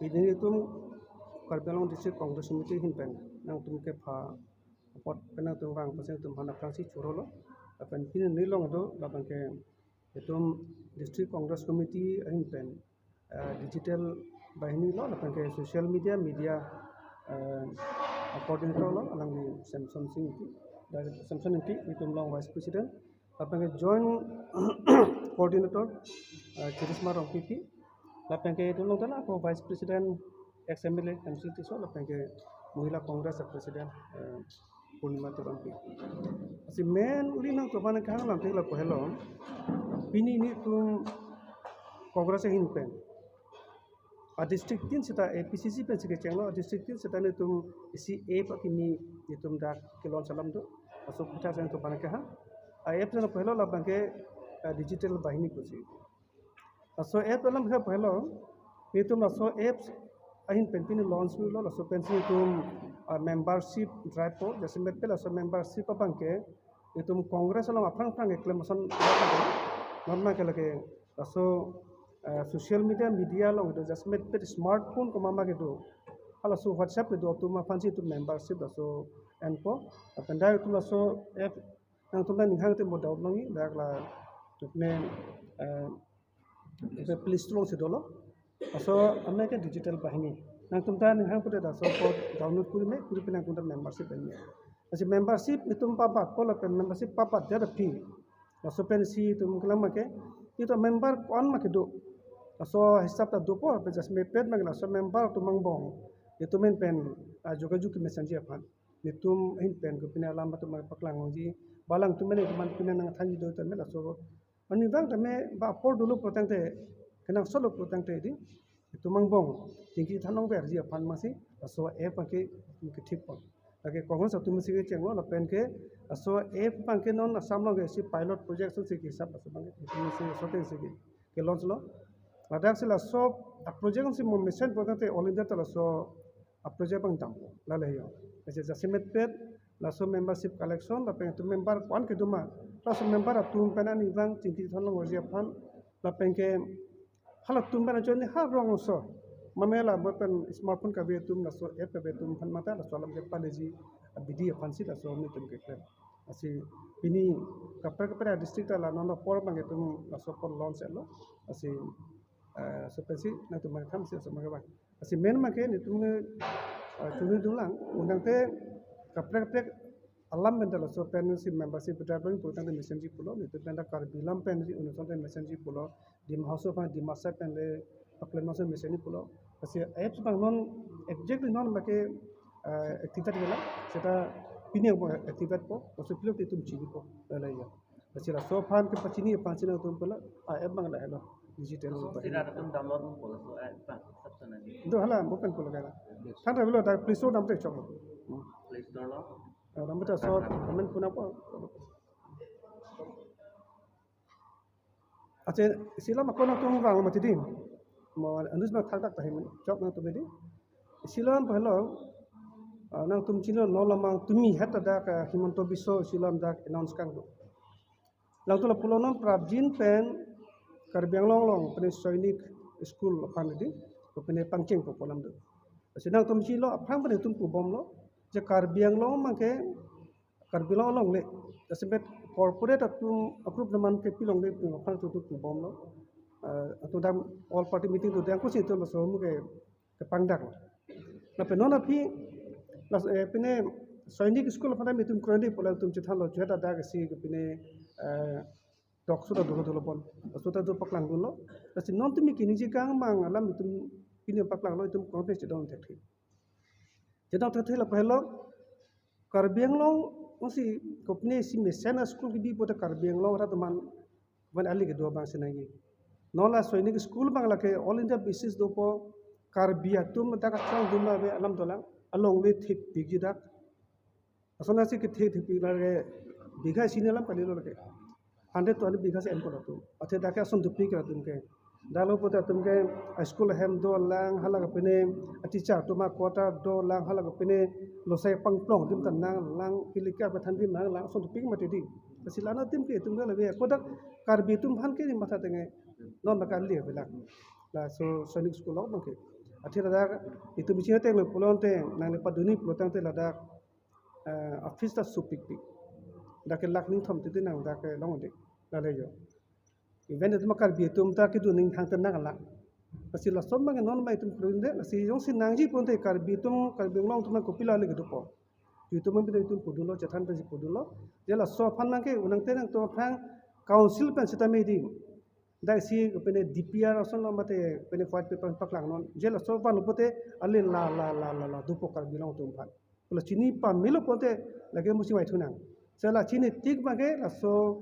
ini tum Karbilang District Congress Committee hinpen nang tum ke pha pot penang tum wang pasang tum hana Francis Churolo apan pin nilong do labang ke tum District Congress Committee hinpen digital bahini lo labang ke social media coordinator lo alang ni Samson Singh dari Samson inti itum long vice president labang ke joint coordinator Charisma Rong PP lapang ke itum long tala ko vice president XMLA MCT so lapang ke Mahila Congress president Purnima Tirampi. Si main ulinang to bana kang lang tela ko hello pini ni tum Congress hinpen a district tin sita APCC pen sike chenglo district tin sita ni tum si A pa kini ni tum dak kilon salam do aso pita sen to bana ka a app na pehlo la banke digital bahini ko si aso app lam ka pehlo ni tum aso apps ahin pen pin launch lo aso pen si tum membership drive po जैसे में पहले aso membership pa banke ni tum congress lam apang apang reclamation norma ke lage aso social media long itu just met per smartphone ko mama ke do hala so whatsapp ke do tu ma fancy tu membership so enpo akan dai tu so app nang tu ni hang te mo daw longi dak la tu ne play store se dolo so amne ke digital bahini nang tu ni hang pute da so ko download kuri pe nang tu membership ni asi membership itu papa ko la membership papa jada fee so pen si tu kelam ke itu member kon ma ke do so hisap ta dopo pe jas me pet magna so member tu mangbong itu men pen juga juga messenger pan nitum hin pen ko pina lamba tu mag paklang ji balang tu men tu man pina nang thanji do ta me la so ani bang ta me ba por dulu protang te kenang solo protang te di itu mangbong tingki thanong ber ji pan ma si so e pa ke thik pa lagi congress tu mesi ke chengwa la pen ke so e pa ke non asam lo ke si pilot project so ki sab so bang itu mesi so te se ke launch lo Ladak sila so a project si mo mission program te all India tala so a project bang dam la le yo ese jasimet pet la so membership collection la pe tu member kon ke duma la so member atum pena ni bang tinti thon lo ji aphan la pen ke hala tum pena joni ha rong so mamela bo pen smartphone ka be tum la so app ka be tum phan mata la so lam ke paleji bidi aphan si la so mi tum ke kler asi ini kapra district la no por bang ke tum la so por launch lo asi seperti nanti mereka mesti sama kawan. Asi main makai ni tu curi dulang undang te kaprek alam benda so pensi membership berapa pun tentang messenger pulau ni tu benda Karbilang pensi undang tentang messenger pulau di mahasiswa di masa penle paklen masa messenger pulau. Asi apps bang non exactly non makai aktivitas gila kita pilih aktivitas po, maksud pilih itu ciri po lalai ya. Asi lah so fan ke pacini na tu pula app bang lah lo. Digital tidak ada download pula so apa subsana ni itu hala bukan pula kaya kan tapi lo dah Play Store nampak cok Play Store lo nampak tu so komen pun apa aje sila makon tu orang mati din mau anus nak tak tahu cok nak tu bedi sila pahlo nang tum cina nolamang tumi hata dah ke Himanto Biswa sila dah announce kan tu lalu tu la pulau nam prabjin pen Karbiang long pen Sainik school apang di ko pen pangcheng ko polam do senang tum chilo apang pen tum pu bom lo je Karbiang long mangke Karbiang long le tasbet corporate atum approve naman ke pilong le pu apang tu pu bom lo atu dam all party meeting tu dang ko si tu so mu ke pangdak na pen nona phi la pen Sainik school apang mitum kroni polam tum chithan lo jeta da ke si ke pen dok sudah dulu pon sudah tu paklang dulu tapi non tu mikir ni jika mang alam itu ini paklang lo itu kontes jedong terkait lah pehlo Karbiang long masih kopne si mesena school di pada Karbiang long rata man wan ali ke dua bang senagi nola Sainik school bang la ke all India basis do po Karbia tu mata ka sang duma be alam tolang along le thik bigi dak asana si ke thik la ke biga sinalam kalilo la ke 100 to 100 बीघा से Enco रतु अथे दाके असन दुपी के रतुम के दालो पोता तुमके school हेम दो लांग हलग पने टीचर तुमा क्वार्टर दो लांग हलग पने लोसे पंगप्लों दिम तना लांग किलिका बथन दिम लांग लांग असन दुपी मते दी सिलाना दिम के तुम लबे कोदा कारबी तुम भान के माथा तंगे नन बका ले बेला ला सो सैनिक स्कूल ऑफ के Ati ladak itu bicara tentang pulau tentang nang paduni pulau tentang ladak office ta supik pik. Dak lak ning thom tu nang dak long de lalejo. Event itu makar biatum ta kitu ning thang tenang lak. Kasi la som mang non mai tum prunde kasi yong sin nangji ponte kar bitum kar binglong tum ko pila le gedu po. Itu mang bide tum pudulo chathan pe pudulo jela so phan mang ke unang tenang to phang council pen sita me di dai si pene DPR ason no mate pene white paper paklang non jela so pan pote ale la dupo kar binglong tum phan pula chini pa milo ponte lage musi mai thunang sela chini tik mage la so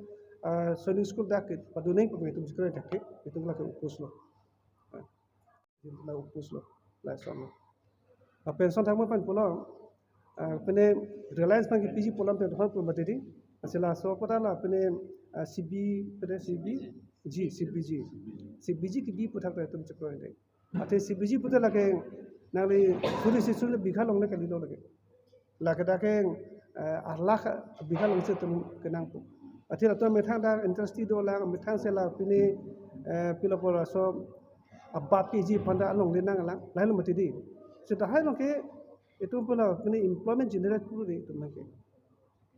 swimming school dak paduneng pe tum sikre dak itu la ke upuslo la upuslo la sono a pension thang pan pulo pene reliance pang PG pulam pe thon pu materi asela so pata la pene CB pene CBG ki bi puthak pe tum chakro de ate CBG puta la ke nali suri si suri bigha long le kali lo lage la ke da ke lakh bigha long se tum kenang pu ate la to me thang da interest do la me thang se la pene pila pora so abbat PG panda along le nang la lai lo materi sudah hai lo ke itu pula ini employment generate pulu di itu mereka.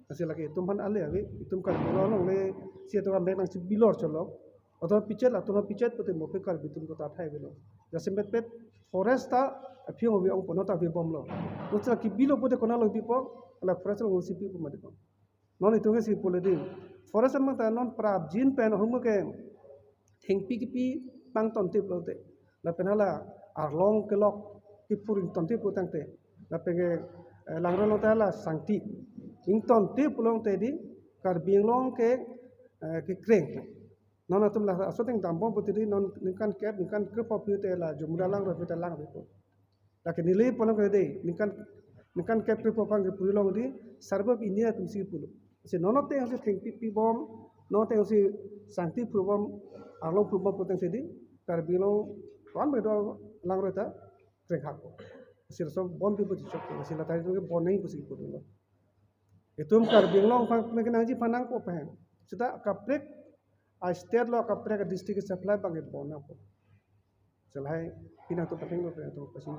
Hasil lagi itu pan alih lagi itu kan orang le siapa orang mereka nasi bilor colok atau picet putih mau pekar itu tu tak hai bilo. Jadi sempet forest ta api orang biang pun tak biang lo. Terus lagi bilo putih kena lo bipo, kalau forest lo ngisi bipo macam tu. Non itu ke si pula di forest emang tak non prab jin pen orang ke hengpi kipi pang tontip lo te. Lapen hala arlong kelok kipuring tontip putang te. Lapenge langron lo tala sangti ington te pulong te di kar binglong ke kreng non atum la asoteng tampon putri non nikan kep nikan krepo pute la jumra lang ro pita lang bepo lakin nilai pulong ke de nikan kep krepo pang ke pulong di sarbab india tum si pulo se non te se thing pi bom non te se sangti pulom along pulom puteng te di kar binglong wan be do lang ro ta kreng hako sila so bon people di chok sila tayo ke bon nahi pusi ko dulu itu kar binglong pang mekanang panang ko pahen sita kaprek a state lo kaprek district supply bang bon na ko selai pina to pating lo to pasin